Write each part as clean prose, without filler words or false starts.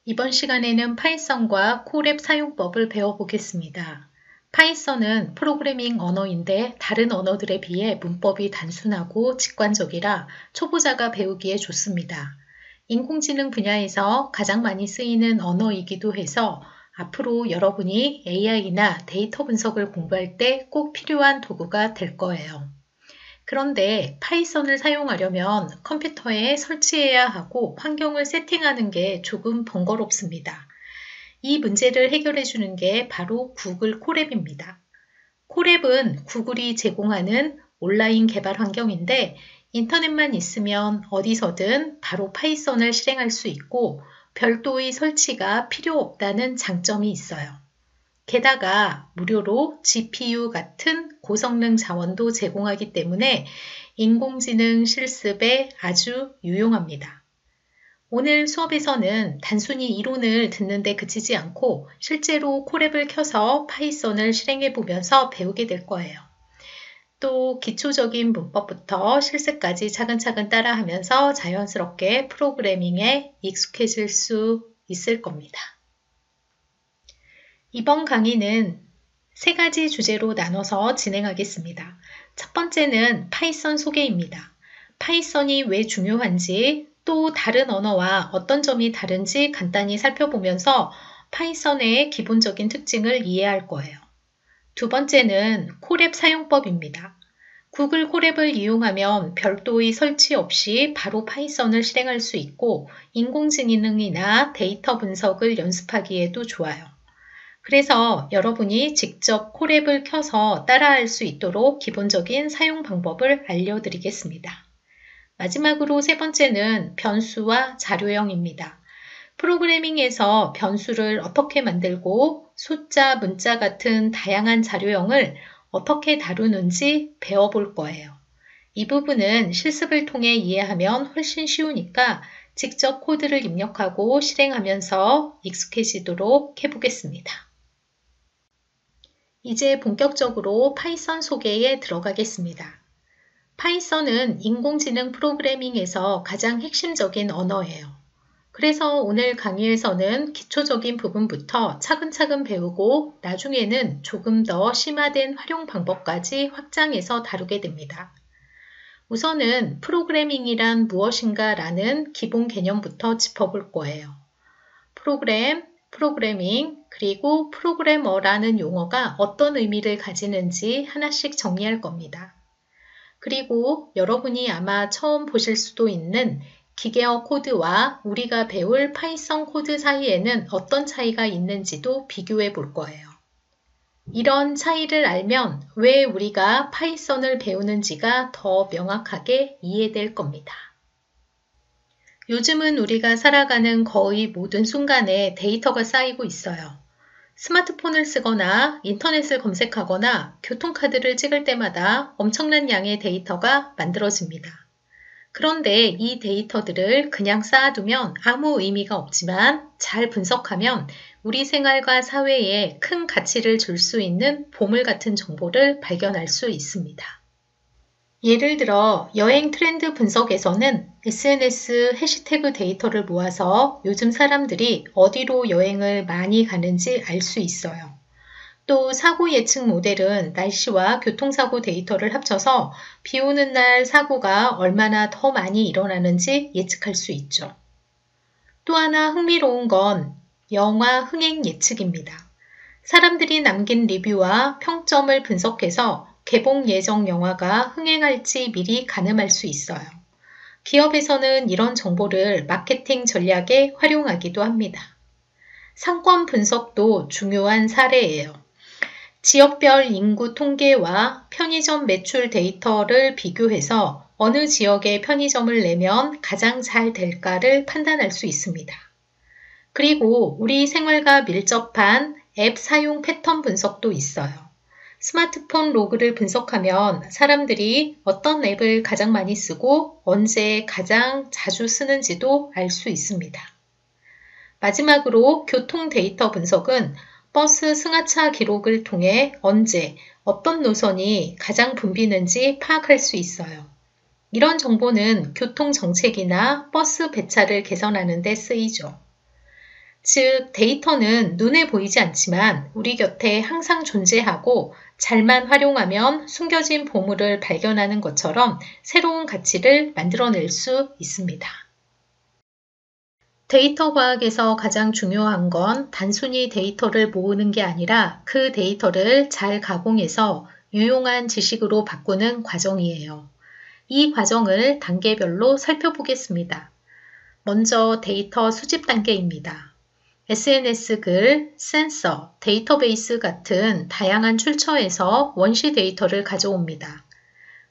이번 시간에는 파이썬과 콜앱 사용법을 배워보겠습니다. 파이썬은 프로그래밍 언어인데 다른 언어들에 비해 문법이 단순하고 직관적이라 초보자가 배우기에 좋습니다. 인공지능 분야에서 가장 많이 쓰이는 언어이기도 해서 앞으로 여러분이 AI나 데이터 분석을 공부할 때 꼭 필요한 도구가 될 거예요. 그런데 파이썬을 사용하려면 컴퓨터에 설치해야 하고 환경을 세팅하는 게 조금 번거롭습니다. 이 문제를 해결해 주는 게 바로 구글 콜앱입니다. 콜앱은 구글이 제공하는 온라인 개발 환경인데 인터넷만 있으면 어디서든 바로 파이썬을 실행할 수 있고 별도의 설치가 필요 없다는 장점이 있어요. 게다가 무료로 GPU 같은 고성능 자원도 제공하기 때문에 인공지능 실습에 아주 유용합니다. 오늘 수업에서는 단순히 이론을 듣는데 그치지 않고 실제로 콜앱을 켜서 파이썬을 실행해 보면서 배우게 될 거예요. 또 기초적인 문법부터 실습까지 차근차근 따라하면서 자연스럽게 프로그래밍에 익숙해질 수 있을 겁니다. 이번 강의는 세 가지 주제로 나눠서 진행하겠습니다. 첫 번째는 파이썬 소개입니다. 파이썬이 왜 중요한지, 또 다른 언어와 어떤 점이 다른지 간단히 살펴보면서 파이썬의 기본적인 특징을 이해할 거예요. 두 번째는 콜앱 사용법입니다. 구글 콜앱을 이용하면 별도의 설치 없이 바로 파이썬을 실행할 수 있고 인공지능이나 데이터 분석을 연습하기에도 좋아요. 그래서 여러분이 직접 콜앱을 켜서 따라할 수 있도록 기본적인 사용 방법을 알려드리겠습니다. 마지막으로 세 번째는 변수와 자료형입니다. 프로그래밍에서 변수를 어떻게 만들고 숫자, 문자 같은 다양한 자료형을 어떻게 다루는지 배워볼 거예요. 이 부분은 실습을 통해 이해하면 훨씬 쉬우니까 직접 코드를 입력하고 실행하면서 익숙해지도록 해보겠습니다. 이제 본격적으로 파이썬 소개에 들어가겠습니다. 파이썬은 인공지능 프로그래밍에서 가장 핵심적인 언어예요. 그래서 오늘 강의에서는 기초적인 부분부터 차근차근 배우고 나중에는 조금 더 심화된 활용 방법까지 확장해서 다루게 됩니다. 우선은 프로그래밍이란 무엇인가 라는 기본 개념부터 짚어볼 거예요. 프로그래밍, 그리고 프로그래머라는 용어가 어떤 의미를 가지는지 하나씩 정리할 겁니다. 그리고 여러분이 아마 처음 보실 수도 있는 기계어 코드와 우리가 배울 파이썬 코드 사이에는 어떤 차이가 있는지도 비교해 볼 거예요. 이런 차이를 알면 왜 우리가 파이썬을 배우는지가 더 명확하게 이해될 겁니다. 요즘은 우리가 살아가는 거의 모든 순간에 데이터가 쌓이고 있어요. 스마트폰을 쓰거나 인터넷을 검색하거나 교통카드를 찍을 때마다 엄청난 양의 데이터가 만들어집니다. 그런데 이 데이터들을 그냥 쌓아두면 아무 의미가 없지만 잘 분석하면 우리 생활과 사회에 큰 가치를 줄 수 있는 보물 같은 정보를 발견할 수 있습니다. 예를 들어 여행 트렌드 분석에서는 SNS 해시태그 데이터를 모아서 요즘 사람들이 어디로 여행을 많이 가는지 알 수 있어요. 또 사고 예측 모델은 날씨와 교통사고 데이터를 합쳐서 비 오는 날 사고가 얼마나 더 많이 일어나는지 예측할 수 있죠. 또 하나 흥미로운 건 영화 흥행 예측입니다. 사람들이 남긴 리뷰와 평점을 분석해서 개봉 예정 영화가 흥행할지 미리 가늠할 수 있어요. 기업에서는 이런 정보를 마케팅 전략에 활용하기도 합니다. 상권 분석도 중요한 사례예요. 지역별 인구 통계와 편의점 매출 데이터를 비교해서 어느 지역에 편의점을 내면 가장 잘 될까를 판단할 수 있습니다. 그리고 우리 생활과 밀접한 앱 사용 패턴 분석도 있어요. 스마트폰 로그를 분석하면 사람들이 어떤 앱을 가장 많이 쓰고 언제 가장 자주 쓰는지도 알 수 있습니다. 마지막으로 교통 데이터 분석은 버스 승하차 기록을 통해 언제, 어떤 노선이 가장 붐비는지 파악할 수 있어요. 이런 정보는 교통 정책이나 버스 배차를 개선하는 데 쓰이죠. 즉, 데이터는 눈에 보이지 않지만 우리 곁에 항상 존재하고 잘만 활용하면 숨겨진 보물을 발견하는 것처럼 새로운 가치를 만들어낼 수 있습니다. 데이터 과학에서 가장 중요한 건 단순히 데이터를 모으는 게 아니라 그 데이터를 잘 가공해서 유용한 지식으로 바꾸는 과정이에요. 이 과정을 단계별로 살펴보겠습니다. 먼저 데이터 수집 단계입니다. SNS 글, 센서, 데이터베이스 같은 다양한 출처에서 원시 데이터를 가져옵니다.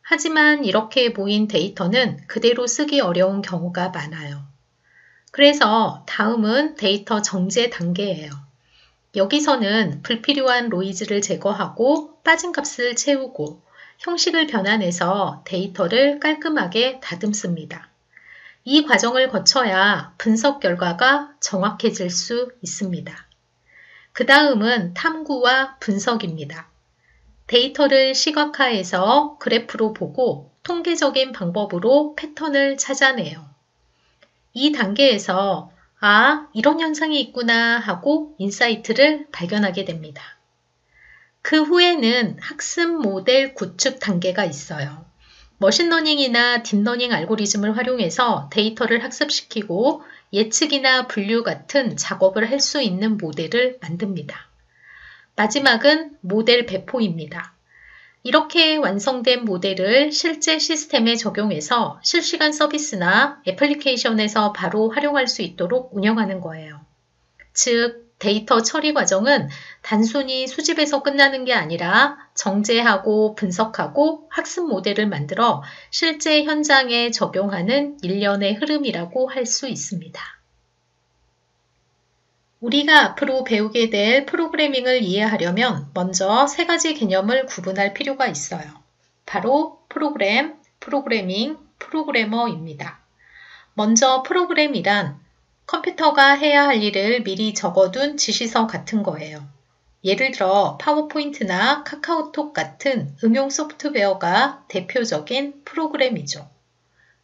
하지만 이렇게 모인 데이터는 그대로 쓰기 어려운 경우가 많아요. 그래서 다음은 데이터 정제 단계예요. 여기서는 불필요한 노이즈를 제거하고 빠진 값을 채우고 형식을 변환해서 데이터를 깔끔하게 다듬습니다. 이 과정을 거쳐야 분석 결과가 정확해질 수 있습니다. 그 다음은 탐구와 분석입니다. 데이터를 시각화해서 그래프로 보고 통계적인 방법으로 패턴을 찾아내요. 이 단계에서 이런 현상이 있구나 하고 인사이트를 발견하게 됩니다. 그 후에는 학습 모델 구축 단계가 있어요. 머신러닝이나 딥러닝 알고리즘을 활용해서 데이터를 학습시키고 예측이나 분류 같은 작업을 할 수 있는 모델을 만듭니다. 마지막은 모델 배포입니다. 이렇게 완성된 모델을 실제 시스템에 적용해서 실시간 서비스나 애플리케이션에서 바로 활용할 수 있도록 운영하는 거예요. 즉, 데이터 처리 과정은 단순히 수집에서 끝나는 게 아니라 정제하고 분석하고 학습 모델을 만들어 실제 현장에 적용하는 일련의 흐름이라고 할 수 있습니다. 우리가 앞으로 배우게 될 프로그래밍을 이해하려면 먼저 세 가지 개념을 구분할 필요가 있어요. 바로 프로그램, 프로그래밍, 프로그래머입니다. 먼저 프로그램이란 컴퓨터가 해야 할 일을 미리 적어둔 지시서 같은 거예요. 예를 들어 파워포인트나 카카오톡 같은 응용 소프트웨어가 대표적인 프로그램이죠.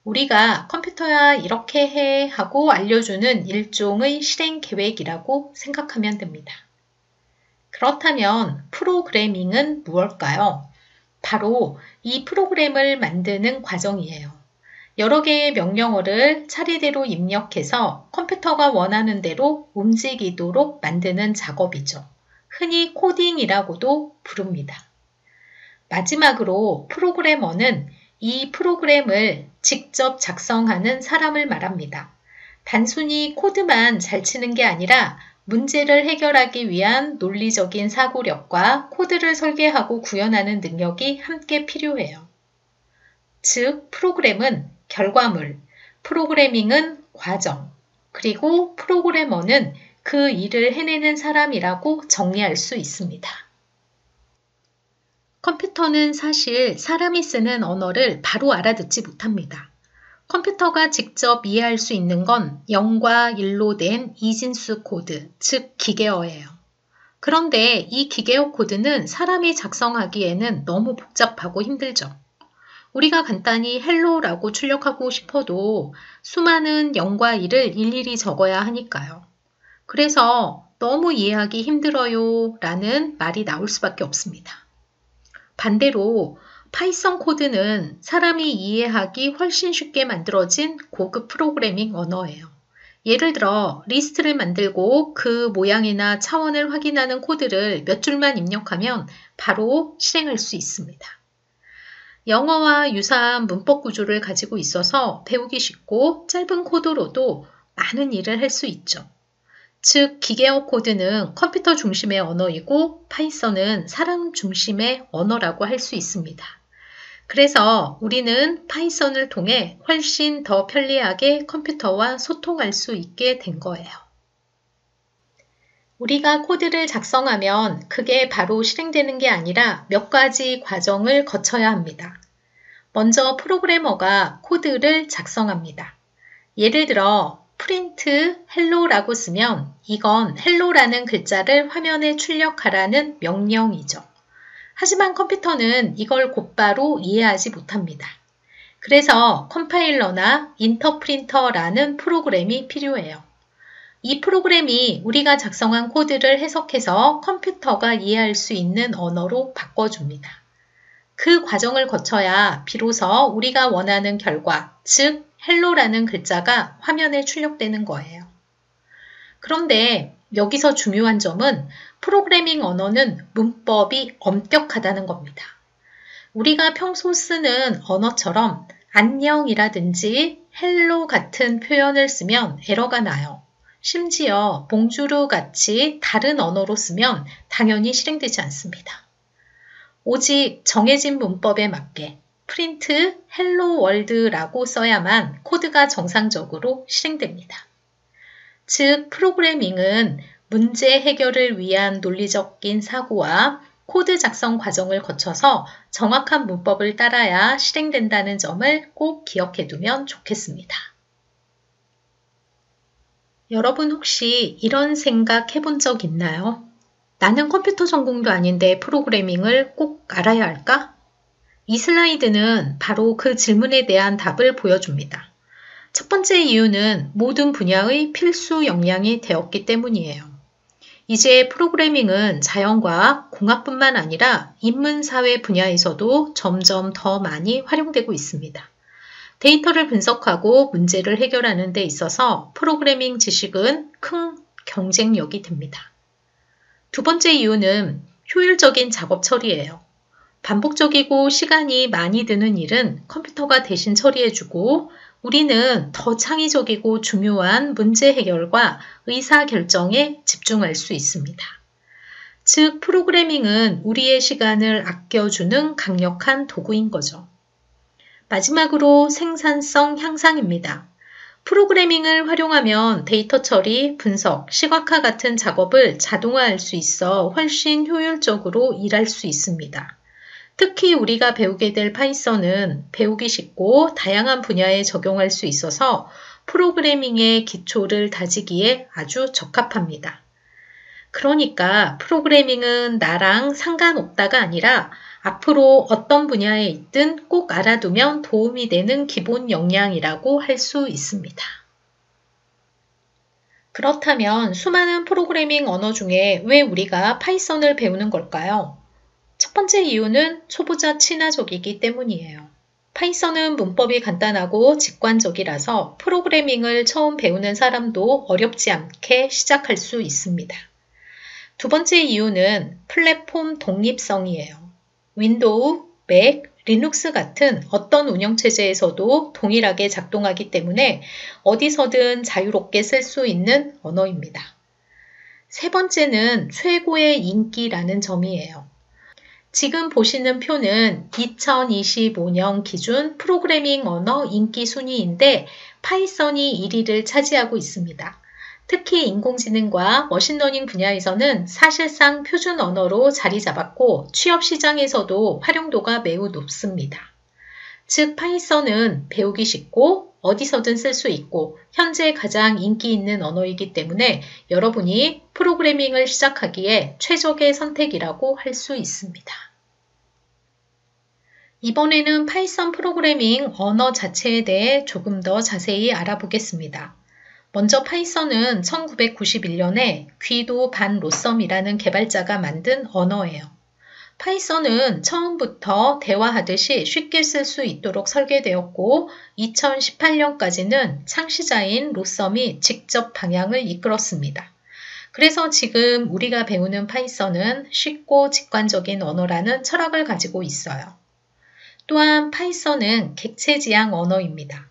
우리가 컴퓨터야 이렇게 해 하고 알려주는 일종의 실행 계획이라고 생각하면 됩니다. 그렇다면 프로그래밍은 무엇일까요? 바로 이 프로그램을 만드는 과정이에요. 여러 개의 명령어를 차례대로 입력해서 컴퓨터가 원하는 대로 움직이도록 만드는 작업이죠. 흔히 코딩이라고도 부릅니다. 마지막으로 프로그래머는 이 프로그램을 직접 작성하는 사람을 말합니다. 단순히 코드만 잘 치는 게 아니라 문제를 해결하기 위한 논리적인 사고력과 코드를 설계하고 구현하는 능력이 함께 필요해요. 즉, 프로그램은 결과물, 프로그래밍은 과정, 그리고 프로그래머는 그 일을 해내는 사람이라고 정리할 수 있습니다. 컴퓨터는 사실 사람이 쓰는 언어를 바로 알아듣지 못합니다. 컴퓨터가 직접 이해할 수 있는 건 0과 1로 된 이진수 코드, 즉 기계어예요. 그런데 이 기계어 코드는 사람이 작성하기에는 너무 복잡하고 힘들죠. 우리가 간단히 헬로라고 출력하고 싶어도 수많은 0과 1을 일일이 적어야 하니까요. 그래서 너무 이해하기 힘들어요 라는 말이 나올 수밖에 없습니다. 반대로 파이썬 코드는 사람이 이해하기 훨씬 쉽게 만들어진 고급 프로그래밍 언어예요. 예를 들어 리스트를 만들고 그 모양이나 차원을 확인하는 코드를 몇 줄만 입력하면 바로 실행할 수 있습니다. 영어와 유사한 문법 구조를 가지고 있어서 배우기 쉽고 짧은 코드로도 많은 일을 할 수 있죠. 즉, 기계어 코드는 컴퓨터 중심의 언어이고 파이썬은 사람 중심의 언어라고 할 수 있습니다. 그래서 우리는 파이썬을 통해 훨씬 더 편리하게 컴퓨터와 소통할 수 있게 된 거예요. 우리가 코드를 작성하면 그게 바로 실행되는 게 아니라 몇 가지 과정을 거쳐야 합니다. 먼저 프로그래머가 코드를 작성합니다. 예를 들어 프린트 헬로라고 쓰면 이건 헬로라는 글자를 화면에 출력하라는 명령이죠. 하지만 컴퓨터는 이걸 곧바로 이해하지 못합니다. 그래서 컴파일러나 인터프린터라는 프로그램이 필요해요. 이 프로그램이 우리가 작성한 코드를 해석해서 컴퓨터가 이해할 수 있는 언어로 바꿔줍니다. 그 과정을 거쳐야 비로소 우리가 원하는 결과, 즉 헬로라는 글자가 화면에 출력되는 거예요. 그런데 여기서 중요한 점은 프로그래밍 언어는 문법이 엄격하다는 겁니다. 우리가 평소 쓰는 언어처럼 안녕이라든지 헬로 같은 표현을 쓰면 에러가 나요. 심지어 봉주르 같이 다른 언어로 쓰면 당연히 실행되지 않습니다. 오직 정해진 문법에 맞게 프린트 헬로 월드라고 써야만 코드가 정상적으로 실행됩니다. 즉, 프로그래밍은 문제 해결을 위한 논리적인 사고와 코드 작성 과정을 거쳐서 정확한 문법을 따라야 실행된다는 점을 꼭 기억해 두면 좋겠습니다. 여러분 혹시 이런 생각 해본 적 있나요? 나는 컴퓨터 전공도 아닌데 프로그래밍을 꼭 알아야 할까? 이 슬라이드는 바로 그 질문에 대한 답을 보여줍니다. 첫 번째 이유는 모든 분야의 필수 역량이 되었기 때문이에요. 이제 프로그래밍은 자연과학, 공학뿐만 아니라 인문사회 분야에서도 점점 더 많이 활용되고 있습니다. 데이터를 분석하고 문제를 해결하는 데 있어서 프로그래밍 지식은 큰 경쟁력이 됩니다. 두 번째 이유는 효율적인 작업 처리예요. 반복적이고 시간이 많이 드는 일은 컴퓨터가 대신 처리해주고 우리는 더 창의적이고 중요한 문제 해결과 의사 결정에 집중할 수 있습니다. 즉, 프로그래밍은 우리의 시간을 아껴주는 강력한 도구인 거죠. 마지막으로 생산성 향상입니다. 프로그래밍을 활용하면 데이터 처리, 분석, 시각화 같은 작업을 자동화할 수 있어 훨씬 효율적으로 일할 수 있습니다. 특히 우리가 배우게 될 파이썬은 배우기 쉽고 다양한 분야에 적용할 수 있어서 프로그래밍의 기초를 다지기에 아주 적합합니다. 그러니까 프로그래밍은 나랑 상관없다가 아니라 앞으로 어떤 분야에 있든 꼭 알아두면 도움이 되는 기본 역량이라고 할 수 있습니다. 그렇다면 수많은 프로그래밍 언어 중에 왜 우리가 파이썬을 배우는 걸까요? 첫 번째 이유는 초보자 친화적이기 때문이에요. 파이썬은 문법이 간단하고 직관적이라서 프로그래밍을 처음 배우는 사람도 어렵지 않게 시작할 수 있습니다. 두 번째 이유는 플랫폼 독립성이에요. 윈도우, 맥, 리눅스 같은 어떤 운영체제에서도 동일하게 작동하기 때문에 어디서든 자유롭게 쓸 수 있는 언어입니다. 세 번째는 최고의 인기라는 점이에요. 지금 보시는 표는 2025년 기준 프로그래밍 언어 인기 순위인데 파이썬이 1위를 차지하고 있습니다. 특히 인공지능과 머신러닝 분야에서는 사실상 표준 언어로 자리 잡았고 취업 시장에서도 활용도가 매우 높습니다. 즉 파이썬은 배우기 쉽고 어디서든 쓸 수 있고 현재 가장 인기 있는 언어이기 때문에 여러분이 프로그래밍을 시작하기에 최적의 선택이라고 할 수 있습니다. 이번에는 파이썬 프로그래밍 언어 자체에 대해 조금 더 자세히 알아보겠습니다. 먼저 파이썬은 1991년에 귀도 반 로썸이라는 개발자가 만든 언어예요. 파이썬은 처음부터 대화하듯이 쉽게 쓸 수 있도록 설계되었고 2018년까지는 창시자인 로썸이 직접 방향을 이끌었습니다. 그래서 지금 우리가 배우는 파이썬은 쉽고 직관적인 언어라는 철학을 가지고 있어요. 또한 파이썬은 객체지향 언어입니다.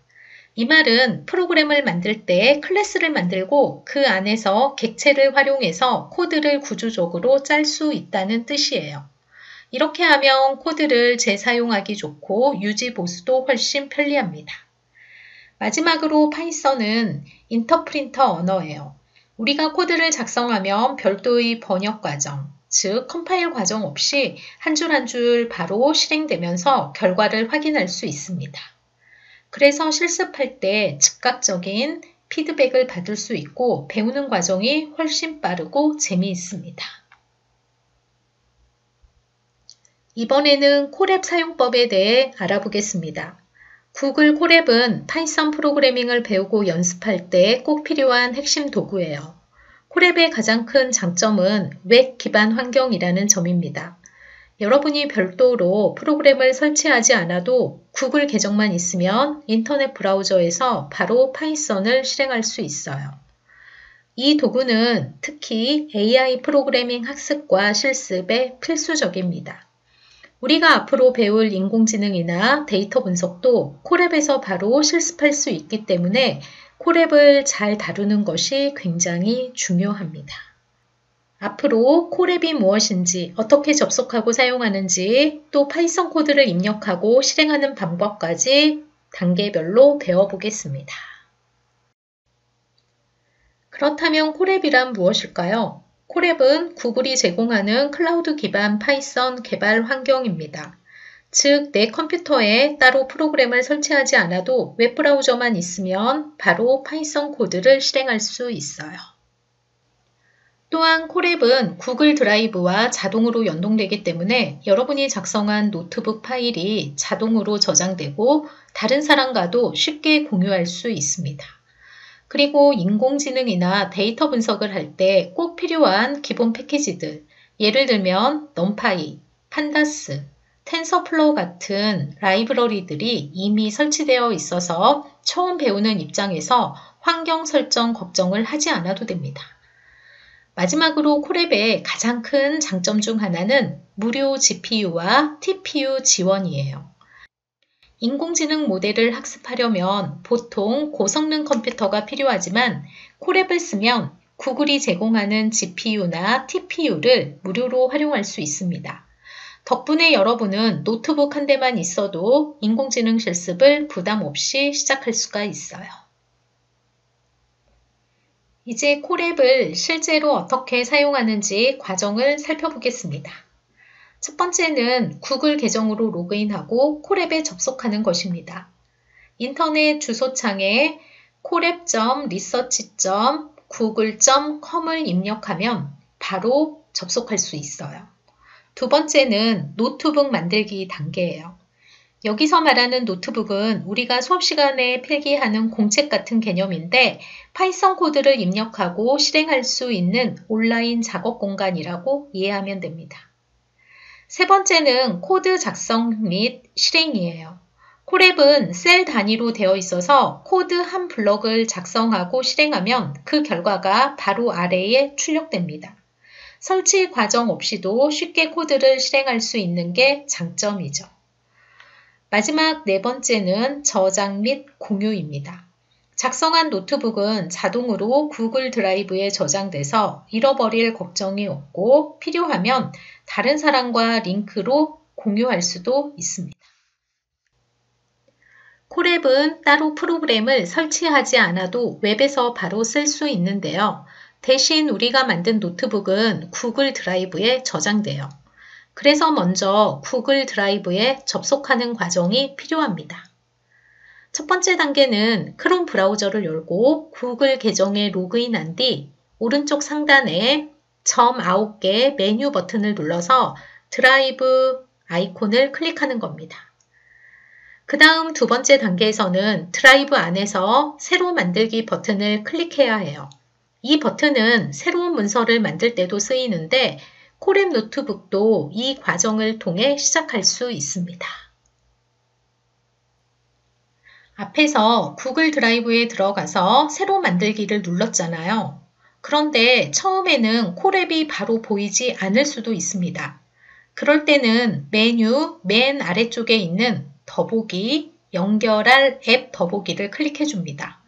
이 말은 프로그램을 만들 때 클래스를 만들고 그 안에서 객체를 활용해서 코드를 구조적으로 짤 수 있다는 뜻이에요. 이렇게 하면 코드를 재사용하기 좋고 유지 보수도 훨씬 편리합니다. 마지막으로 파이썬은 인터프린터 언어예요. 우리가 코드를 작성하면 별도의 번역 과정, 즉 컴파일 과정 없이 한 줄 한 줄 바로 실행되면서 결과를 확인할 수 있습니다. 그래서 실습할 때 즉각적인 피드백을 받을 수 있고 배우는 과정이 훨씬 빠르고 재미있습니다. 이번에는 콜앱 사용법에 대해 알아보겠습니다. 구글 콜앱은 파이썬 프로그래밍을 배우고 연습할 때 꼭 필요한 핵심 도구예요. 콜앱의 가장 큰 장점은 웹 기반 환경이라는 점입니다. 여러분이 별도로 프로그램을 설치하지 않아도 구글 계정만 있으면 인터넷 브라우저에서 바로 파이썬을 실행할 수 있어요. 이 도구는 특히 AI 프로그래밍 학습과 실습에 필수적입니다. 우리가 앞으로 배울 인공지능이나 데이터 분석도 콜앱에서 바로 실습할 수 있기 때문에 콜앱을 잘 다루는 것이 굉장히 중요합니다. 앞으로 콜앱이 무엇인지, 어떻게 접속하고 사용하는지, 또 파이썬 코드를 입력하고 실행하는 방법까지 단계별로 배워보겠습니다. 그렇다면 콜앱이란 무엇일까요? 콜앱은 구글이 제공하는 클라우드 기반 파이썬 개발 환경입니다. 즉, 내 컴퓨터에 따로 프로그램을 설치하지 않아도 웹브라우저만 있으면 바로 파이썬 코드를 실행할 수 있어요. 또한 콜앱은 구글 드라이브와 자동으로 연동되기 때문에 여러분이 작성한 노트북 파일이 자동으로 저장되고 다른 사람과도 쉽게 공유할 수 있습니다. 그리고 인공지능이나 데이터 분석을 할 때 꼭 필요한 기본 패키지들, 예를 들면 넘파이, 판다스, 텐서플로우 같은 라이브러리들이 이미 설치되어 있어서 처음 배우는 입장에서 환경 설정 걱정을 하지 않아도 됩니다. 마지막으로 콜앱의 가장 큰 장점 중 하나는 무료 GPU와 TPU 지원이에요. 인공지능 모델을 학습하려면 보통 고성능 컴퓨터가 필요하지만 콜앱을 쓰면 구글이 제공하는 GPU나 TPU를 무료로 활용할 수 있습니다. 덕분에 여러분은 노트북 한 대만 있어도 인공지능 실습을 부담 없이 시작할 수가 있어요. 이제 콜앱을 실제로 어떻게 사용하는지 과정을 살펴보겠습니다. 첫 번째는 구글 계정으로 로그인하고 콜앱에 접속하는 것입니다. 인터넷 주소창에 콜앱.research.google.com을 입력하면 바로 접속할 수 있어요. 두 번째는 노트북 만들기 단계예요. 여기서 말하는 노트북은 우리가 수업 시간에 필기하는 공책 같은 개념인데 파이썬 코드를 입력하고 실행할 수 있는 온라인 작업 공간이라고 이해하면 됩니다. 세 번째는 코드 작성 및 실행이에요. 콜앱은 셀 단위로 되어 있어서 코드 한 블럭을 작성하고 실행하면 그 결과가 바로 아래에 출력됩니다. 설치 과정 없이도 쉽게 코드를 실행할 수 있는 게 장점이죠. 마지막 네 번째는 저장 및 공유입니다. 작성한 노트북은 자동으로 구글 드라이브에 저장돼서 잃어버릴 걱정이 없고 필요하면 다른 사람과 링크로 공유할 수도 있습니다. 콜앱은 따로 프로그램을 설치하지 않아도 웹에서 바로 쓸 수 있는데요. 대신 우리가 만든 노트북은 구글 드라이브에 저장돼요. 그래서 먼저 구글 드라이브에 접속하는 과정이 필요합니다. 첫 번째 단계는 크롬 브라우저를 열고 구글 계정에 로그인한 뒤 오른쪽 상단에 점 9개 메뉴 버튼을 눌러서 드라이브 아이콘을 클릭하는 겁니다. 그 다음 두 번째 단계에서는 드라이브 안에서 새로 만들기 버튼을 클릭해야 해요. 이 버튼은 새로운 문서를 만들 때도 쓰이는데 콜앱 노트북도 이 과정을 통해 시작할 수 있습니다. 앞에서 구글 드라이브에 들어가서 새로 만들기를 눌렀잖아요. 그런데 처음에는 콜앱이 바로 보이지 않을 수도 있습니다. 그럴 때는 메뉴 맨 아래쪽에 있는 더보기, 연결할 앱 더보기를 클릭해 줍니다.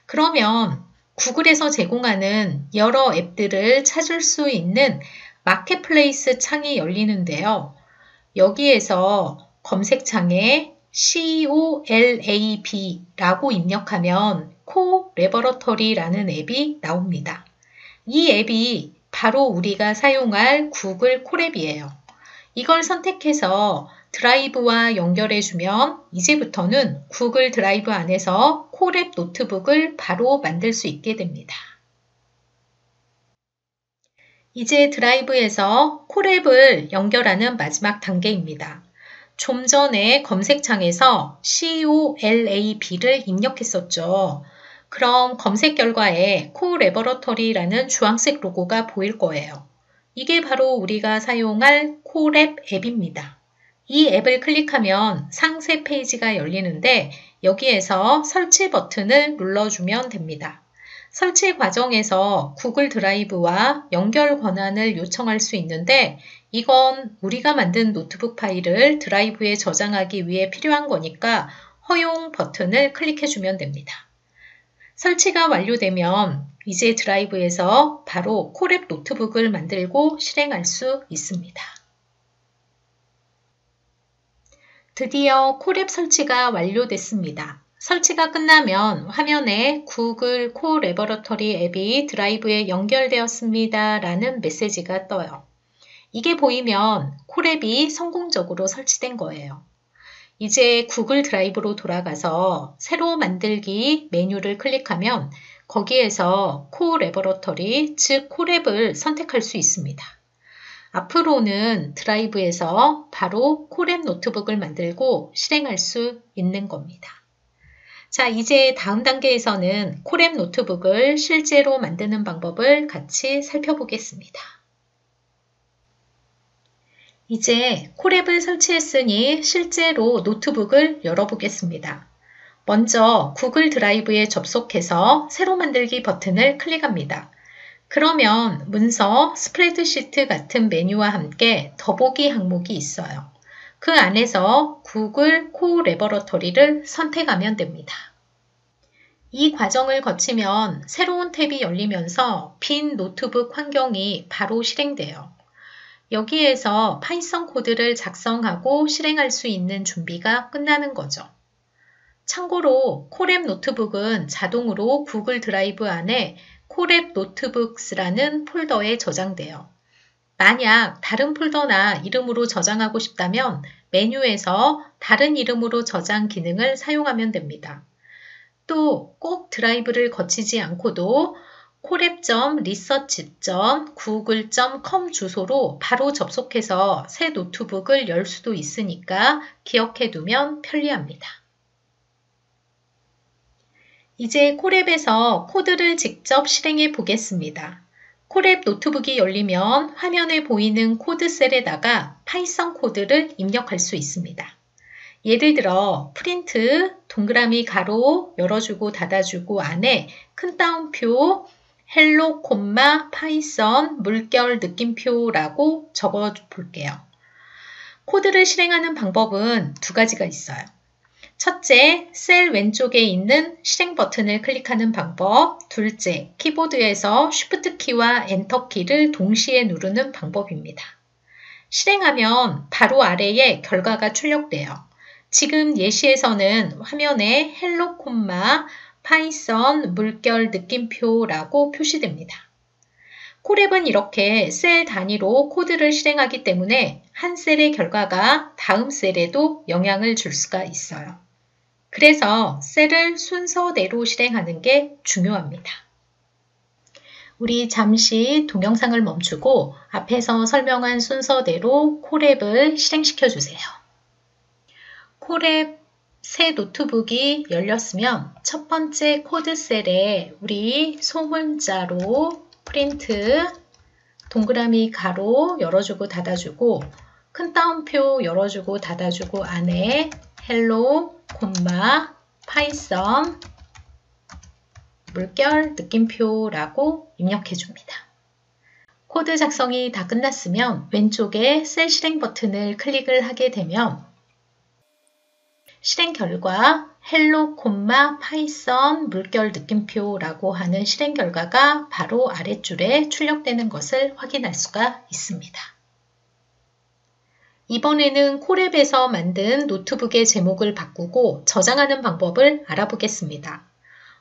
그러면 구글에서 제공하는 여러 앱들을 찾을 수 있는 마켓플레이스 창이 열리는데요. 여기에서 검색창에 COLAB라고 입력하면 코래버러터리라는 앱이 나옵니다. 이 앱이 바로 우리가 사용할 구글 콜앱이에요. 이걸 선택해서 드라이브와 연결해주면 이제부터는 구글 드라이브 안에서 콜앱 노트북을 바로 만들 수 있게 됩니다. 이제 드라이브에서 콜앱을 연결하는 마지막 단계입니다. 좀 전에 검색창에서 COLAB를 입력했었죠. 그럼 검색 결과에 코래버러터리라는 주황색 로고가 보일 거예요. 이게 바로 우리가 사용할 코랩 앱입니다. 이 앱을 클릭하면 상세 페이지가 열리는데 여기에서 설치 버튼을 눌러주면 됩니다. 설치 과정에서 구글 드라이브와 연결 권한을 요청할 수 있는데 이건 우리가 만든 노트북 파일을 드라이브에 저장하기 위해 필요한 거니까 허용 버튼을 클릭해주면 됩니다. 설치가 완료되면 이제 드라이브에서 바로 코랩 노트북을 만들고 실행할 수 있습니다. 드디어 코랩 설치가 완료됐습니다. 설치가 끝나면 화면에 구글 코래버러터리 앱이 드라이브에 연결되었습니다 라는 메시지가 떠요. 이게 보이면 코랩이 성공적으로 설치된 거예요. 이제 구글 드라이브로 돌아가서 새로 만들기 메뉴를 클릭하면 거기에서 코래버러터리, 즉 코랩을 선택할 수 있습니다. 앞으로는 드라이브에서 바로 코랩 노트북을 만들고 실행할 수 있는 겁니다. 자, 이제 다음 단계에서는 코랩 노트북을 실제로 만드는 방법을 같이 살펴보겠습니다. 이제 코랩을 설치했으니 실제로 노트북을 열어보겠습니다. 먼저 구글 드라이브에 접속해서 새로 만들기 버튼을 클릭합니다. 그러면 문서, 스프레드시트 같은 메뉴와 함께 더보기 항목이 있어요. 그 안에서 구글 코래버러터리를 선택하면 됩니다. 이 과정을 거치면 새로운 탭이 열리면서 빈 노트북 환경이 바로 실행돼요. 여기에서 파이썬 코드를 작성하고 실행할 수 있는 준비가 끝나는 거죠. 참고로 코랩 노트북은 자동으로 구글 드라이브 안에 코랩 노트북스라는 폴더에 저장돼요. 만약 다른 폴더나 이름으로 저장하고 싶다면 메뉴에서 다른 이름으로 저장 기능을 사용하면 됩니다. 또 꼭 드라이브를 거치지 않고도 co랩.research.google.com 주소로 바로 접속해서 새 노트북을 열 수도 있으니까 기억해두면 편리합니다. 이제 코랩에서 코드를 직접 실행해 보겠습니다. 코랩 노트북이 열리면 화면에 보이는 코드 셀에다가 파이썬 코드를 입력할 수 있습니다. 예를 들어 프린트, 동그라미 가로 열어주고 닫아주고 안에 큰 따옴표, 헬로, 파이썬, 물결 느낌표라고 적어 볼게요. 코드를 실행하는 방법은 두 가지가 있어요. 첫째, 셀 왼쪽에 있는 실행 버튼을 클릭하는 방법. 둘째, 키보드에서 Shift 키와 엔터 키를 동시에 누르는 방법입니다. 실행하면 바로 아래에 결과가 출력돼요. 지금 예시에서는 화면에 헬로, 파이썬, 물결 느낌표라고 표시됩니다. 코랩은 이렇게 셀 단위로 코드를 실행하기 때문에 한 셀의 결과가 다음 셀에도 영향을 줄 수가 있어요. 그래서 셀을 순서대로 실행하는 게 중요합니다. 우리 잠시 동영상을 멈추고 앞에서 설명한 순서대로 코랩을 실행시켜 주세요. 코랩 새 노트북이 열렸으면 첫 번째 코드 셀에 우리 소문자로 프린트, 동그라미 가로 열어주고 닫아주고 큰 따옴표 열어주고 닫아주고 안에 헬로, 파이썬, 물결 느낌표라고 입력해 줍니다. 코드 작성이 다 끝났으면 왼쪽에 셀 실행 버튼을 클릭을 하게 되면 실행 결과 헬로, 파이썬, 물결 느낌표라고 하는 실행 결과가 바로 아랫줄에 출력되는 것을 확인할 수가 있습니다. 이번에는 코랩에서 만든 노트북의 제목을 바꾸고 저장하는 방법을 알아보겠습니다.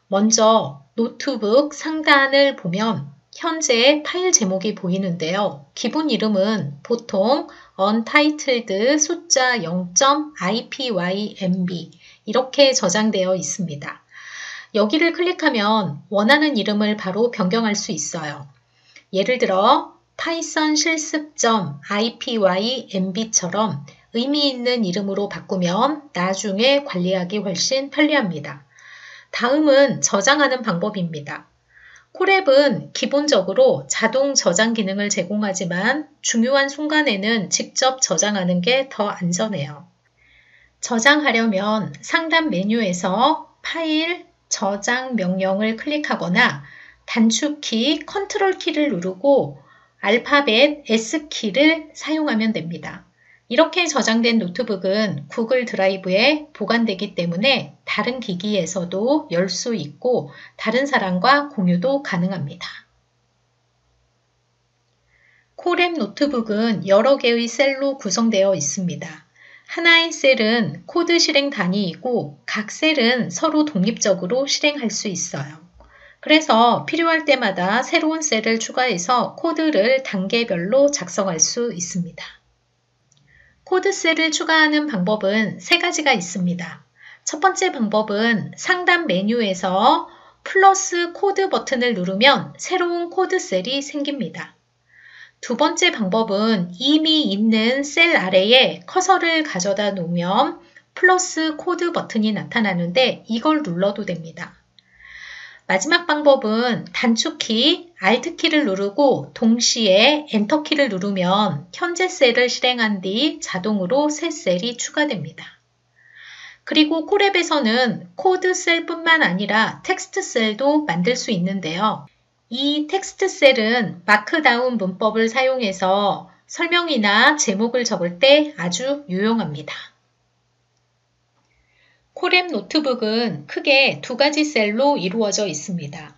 먼저 노트북 상단을 보면 현재 파일 제목이 보이는데요. 기본 이름은 보통 untitled 숫자 0.ipymb 이렇게 저장되어 있습니다. 여기를 클릭하면 원하는 이름을 바로 변경할 수 있어요. 예를 들어 python 실습.ipymb처럼 의미 있는 이름으로 바꾸면 나중에 관리하기 훨씬 편리합니다. 다음은 저장하는 방법입니다. 콜앱은 기본적으로 자동 저장 기능을 제공하지만 중요한 순간에는 직접 저장하는 게 더 안전해요. 저장하려면 상단 메뉴에서 파일, 저장 명령을 클릭하거나 단축키 컨트롤 키를 누르고 알파벳 S키를 사용하면 됩니다. 이렇게 저장된 노트북은 구글 드라이브에 보관되기 때문에 다른 기기에서도 열 수 있고 다른 사람과 공유도 가능합니다. 콜앱 노트북은 여러 개의 셀로 구성되어 있습니다. 하나의 셀은 코드 실행 단위이고 각 셀은 서로 독립적으로 실행할 수 있어요. 그래서 필요할 때마다 새로운 셀을 추가해서 코드를 단계별로 작성할 수 있습니다. 코드 셀을 추가하는 방법은 세 가지가 있습니다. 첫 번째 방법은 상단 메뉴에서 플러스 코드 버튼을 누르면 새로운 코드 셀이 생깁니다. 두 번째 방법은 이미 있는 셀 아래에 커서를 가져다 놓으면 플러스 코드 버튼이 나타나는데 이걸 눌러도 됩니다. 마지막 방법은 단축키 Alt키를 누르고 동시에 엔터키를 누르면 현재 셀을 실행한 뒤 자동으로 새 셀이 추가됩니다. 그리고 콜앱에서는 코드 셀뿐만 아니라 텍스트 셀도 만들 수 있는데요. 이 텍스트 셀은 마크다운 문법을 사용해서 설명이나 제목을 적을 때 아주 유용합니다. 콜앱 노트북은 크게 두 가지 셀로 이루어져 있습니다.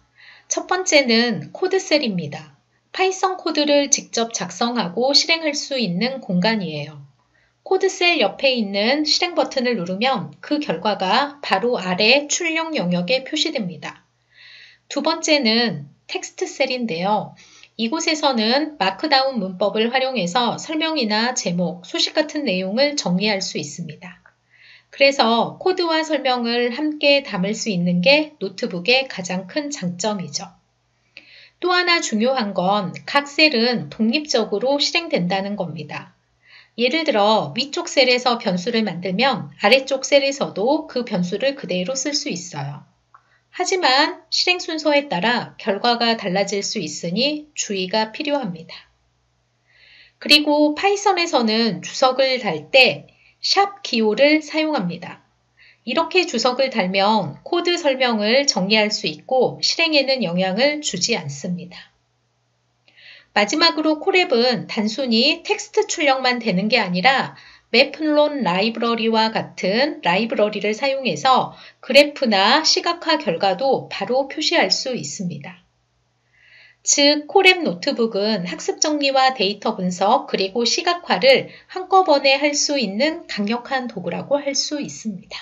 첫 번째는 코드 셀입니다. 파이썬 코드를 직접 작성하고 실행할 수 있는 공간이에요. 코드 셀 옆에 있는 실행 버튼을 누르면 그 결과가 바로 아래 출력 영역에 표시됩니다. 두 번째는 텍스트 셀인데요. 이곳에서는 마크다운 문법을 활용해서 설명이나 제목, 소식 같은 내용을 정리할 수 있습니다. 그래서 코드와 설명을 함께 담을 수 있는 게 노트북의 가장 큰 장점이죠. 또 하나 중요한 건 각 셀은 독립적으로 실행된다는 겁니다. 예를 들어 위쪽 셀에서 변수를 만들면 아래쪽 셀에서도 그 변수를 그대로 쓸 수 있어요. 하지만 실행 순서에 따라 결과가 달라질 수 있으니 주의가 필요합니다. 그리고 파이썬에서는 주석을 달 때 샵 기호를 사용합니다. 이렇게 주석을 달면 코드 설명을 정리할 수 있고 실행에는 영향을 주지 않습니다. 마지막으로 콜앱은 단순히 텍스트 출력만 되는 게 아니라 매플론 라이브러리와 같은 라이브러리를 사용해서 그래프나 시각화 결과도 바로 표시할 수 있습니다. 즉, 콜앱 노트북은 학습 정리와 데이터 분석 그리고 시각화를 한꺼번에 할 수 있는 강력한 도구라고 할 수 있습니다.